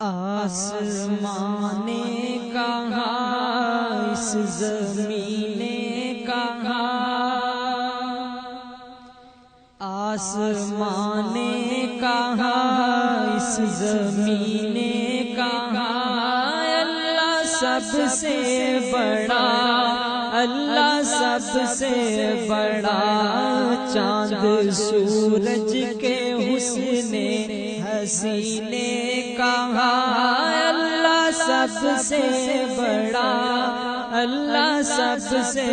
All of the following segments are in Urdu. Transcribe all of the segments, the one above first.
آسمان نے کہا اس زمین نے کہا، آسمان نے کہا اس زمین نے کہا، اللہ سب سے بڑا، اللہ سب سے بڑا، چاند سورج کے حسن حسین نے کہا، اللہ سب سے بڑا، اللہ سب سے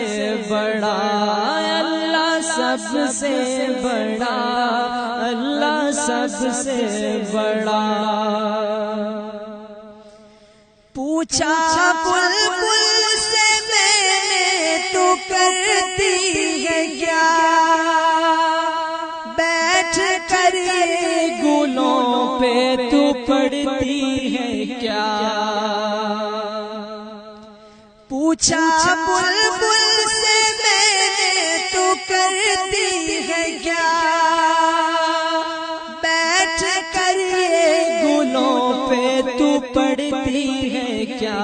بڑا، اللہ سب سے بڑا، اللہ سب سے بڑا۔ پوچھا بلبل سے میں نے تو کرتی ہے کیا، بیٹھ کر گلوں پہ تو پڑتی ہے کیا، پوچھا بلبل سے میں نے تو کرتی ہے کیا، بیٹھ کر گلوں پہ تو پڑتی ہے کیا،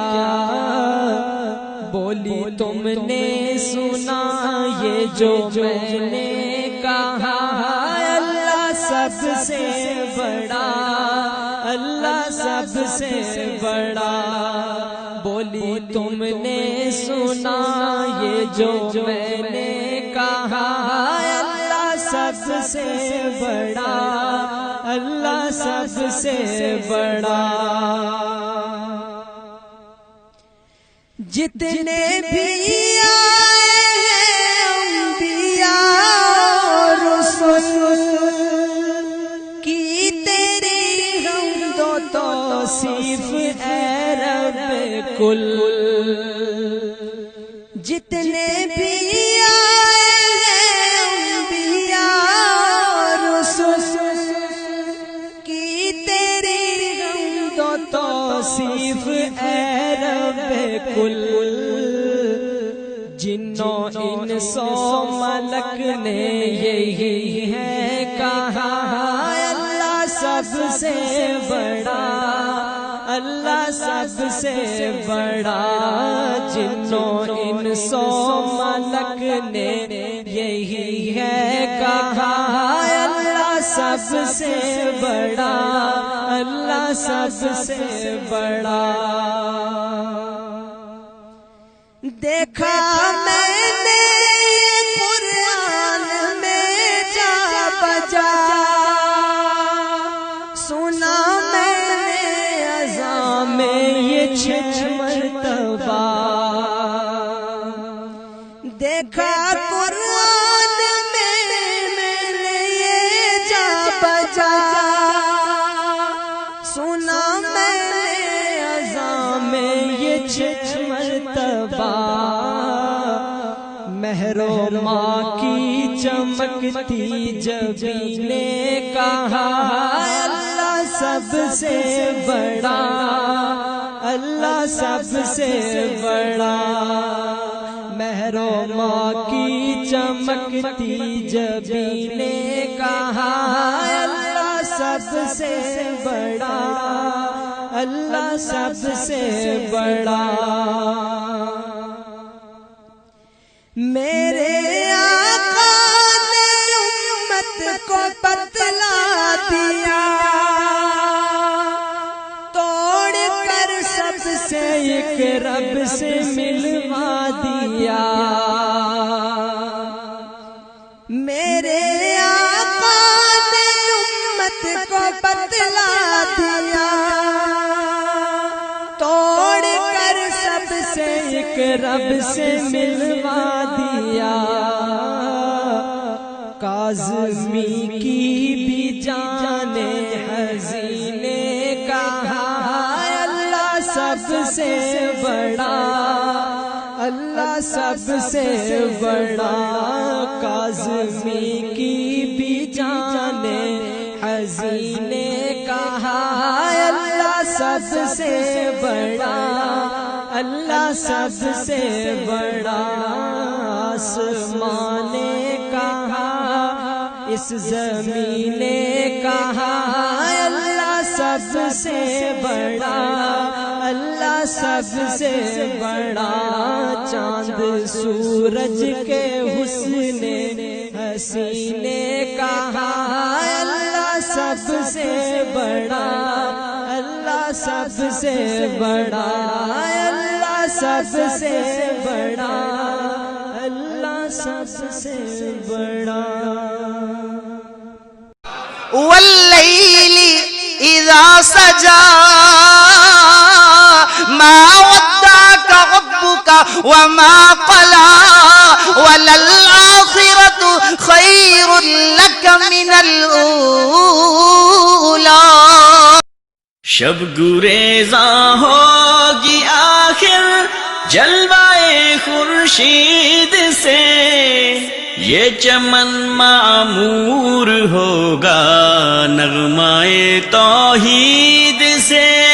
بولی تم نے سنا یہ جو میں نے کہا، اللہ سب سے بڑا، اللہ سب سے بڑا، بولی تم نے سنا یہ جو میں نے کہا، اللہ سب سے بڑا، اللہ سب سے بڑا۔ جتنے بھی آئے ہیں انبیاء اور رسول کی تیری حمد و توصیف اے رب کل، جتنے بھی آئے ہیں انبیاء اور رسول کی تیری حمد و توصیف اے رب کل، جنوں انس و ملک نے یہی ہے کہا، اللہ سب سے بڑا، اللہ سب سے بڑا، جنوں انس و ملک نے یہی ہے کہا، اللہ سب سے بڑا، اللہ سب سے بڑا۔ دیکھا میں نے قرآن میں جا بجا، سنا میں نے اذان میں یہ 6 مرتبہ، دیکھا قرآن میں نے یہ جا بجا، سنا میں نے اذان میں یہ 6 مرتبہ، مہر و ماں کی چمکتی جبین نے کہا، اللہ سب سے بڑا، اللہ سب سے بڑا، مہر و ماں کی چمکتی جبین نے کہا، اللہ سب سے بڑا، اللہ سب سے بڑا۔ میرے آقا نے امت کو بتلا دیا، توڑ کر سب سے ایک رب سے ملوا دیا، میرے آقا نے امت کو بتلا دیا، توڑ کر سب سے ایک رب سے ملوا دیا، کاظمی کی بھی جان حزین نے کہا، اللہ سب سے بڑا، اللہ سب سے بڑا، کاظمی کی بھی جان حزین نے کہا، اللہ سب سے بڑا، اللہ سب سے بڑا۔ آسمان نے کہا اس زمین نے کہا، اللہ سب سب سے بڑا، اللہ سب سے بڑا، چاند سورج کے حسن حسین نے کہا اللہ سب سے بڑا، اللہ سب سے بڑا، اللہ سب سے بڑا، اللہ سب سے بڑا۔ واللیل اذا سجا ما ودعك ربك وما قلى وللآخرة خير لك من الأولى۔ شب گریزاں ہوگی آخر جلوائے خورشید سے، یہ چمن معمور ہوگا نغمائے توحید سے۔